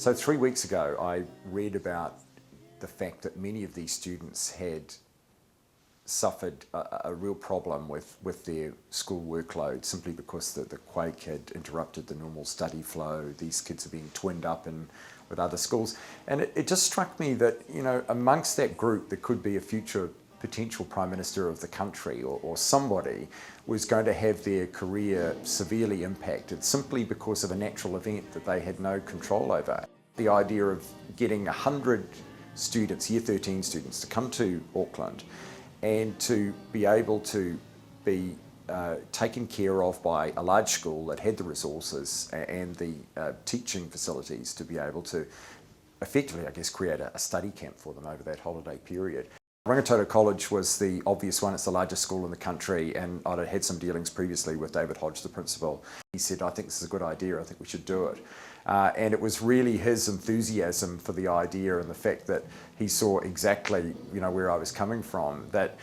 So 3 weeks ago, I read about the fact that many of these students had suffered a real problem with their school workload simply because the quake had interrupted the normal study flow. These kids are being twinned up with other schools. And it just struck me that, you know, amongst that group there could be a future potential Prime Minister of the country or somebody was going to have their career severely impacted simply because of a natural event that they had no control over. The idea of getting 100 students, Year 13 students, to come to Auckland and to be able to be taken care of by a large school that had the resources and the teaching facilities to be able to effectively, I guess, create a study camp for them over that holiday period. Rangitoto College was the obvious one. It's the largest school in the country, and I'd had some dealings previously with David Hodge, the principal. He said, I think this is a good idea, I think we should do it. And it was really his enthusiasm for the idea and the fact that he saw exactly, you know, where I was coming from, that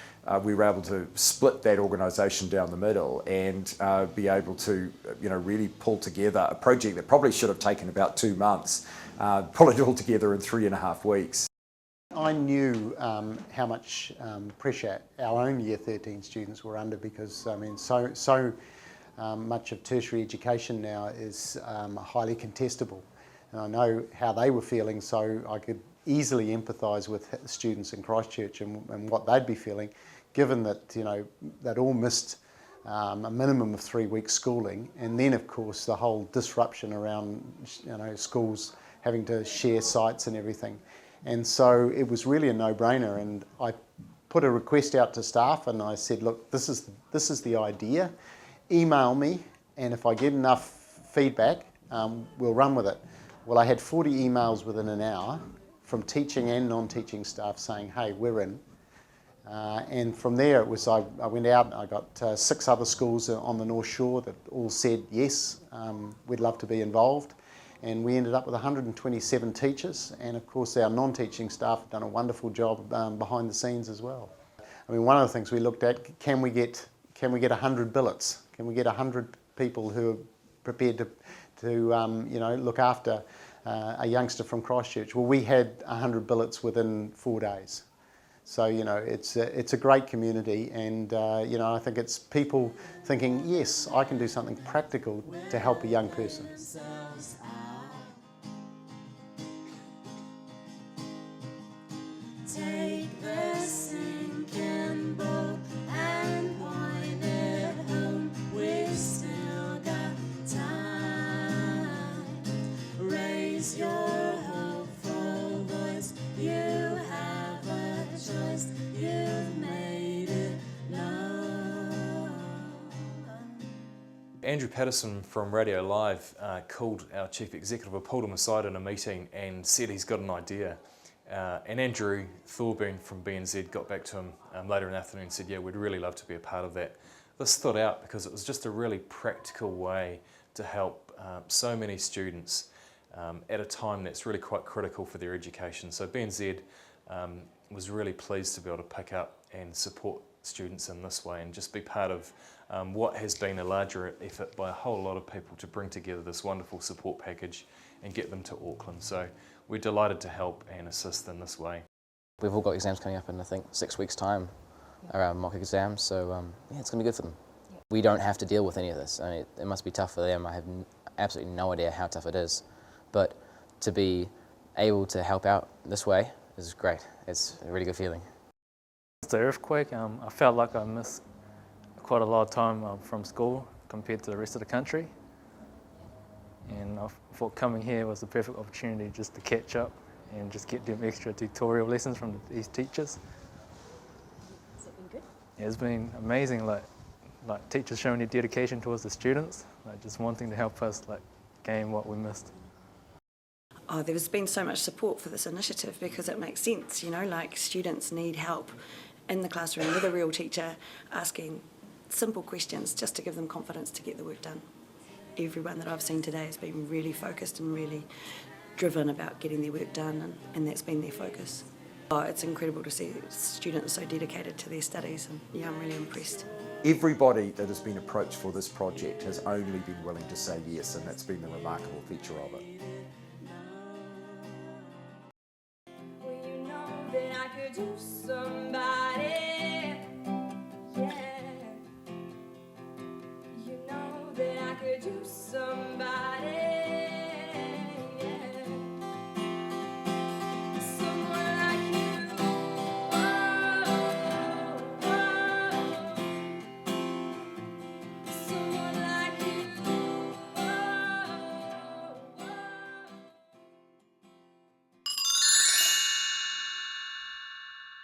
we were able to split that organisation down the middle and be able to, you know, really pull together a project that probably should have taken about 2 months, pull it all together in 3.5 weeks. I knew how much pressure our own Year 13 students were under because, I mean, so much of tertiary education now is highly contestable. And I know how they were feeling, so I could easily empathise with students in Christchurch and what they'd be feeling, given that, you know, they'd all missed a minimum of 3 weeks schooling, and then of course the whole disruption around, you know, schools having to share sites and everything. And so it was really a no-brainer, and I put a request out to staff and I said, look, this is the idea, email me, and if I get enough feedback, we'll run with it. Well, I had 40 emails within an hour from teaching and non-teaching staff saying, hey, we're in. And from there it was, I went out and I got 6 other schools on the North Shore that all said yes, we'd love to be involved. And we ended up with 127 teachers, and of course our non-teaching staff have done a wonderful job behind the scenes as well. I mean, one of the things we looked at, can we get 100 billets? Can we get 100 people who are prepared to you know, look after a youngster from Christchurch? Well, we had 100 billets within 4 days. So, you know, it's a great community, and you know, I think it's people thinking, yes, I can do something practical to help a young person. Take the sinking boat and point it home. We've still got time. Raise your hopeful voice. You have a choice. You've made it known. Andrew Patterson from Radio Live called our Chief Executive, or pulled him aside in a meeting and said he's got an idea. And Andrew Thorburn from BNZ got back to him later in the afternoon and said, yeah, we'd really love to be a part of that. This stood out because it was just a really practical way to help so many students at a time that's really quite critical for their education. So BNZ was really pleased to be able to pick up and support students in this way and just be part of what has been a larger effort by a whole lot of people to bring together this wonderful support package and get them to Auckland. So we're delighted to help and assist in this way. We've all got exams coming up in, I think, 6 weeks' time, around mock exams, so yeah, it's going to be good for them. Yeah. We don't have to deal with any of this. I mean, it must be tough for them. I have absolutely no idea how tough it is, but to be able to help out this way is great. It's a really good feeling. The earthquake, I felt like I missed quite a lot of time from school compared to the rest of the country. And I thought coming here was the perfect opportunity just to catch up and just get them extra tutorial lessons from these teachers. Has it been good? Yeah, it's been amazing, like teachers showing their dedication towards the students, like just wanting to help us gain what we missed. Oh, there's been so much support for this initiative because it makes sense, you know, like students need help in the classroom with a real teacher asking simple questions just to give them confidence to get the work done. Everyone that I've seen today has been really focused and really driven about getting their work done, and that's been their focus. Oh, it's incredible to see students so dedicated to their studies, and yeah, I'm really impressed. Everybody that has been approached for this project has only been willing to say yes, and that's been the remarkable feature of it.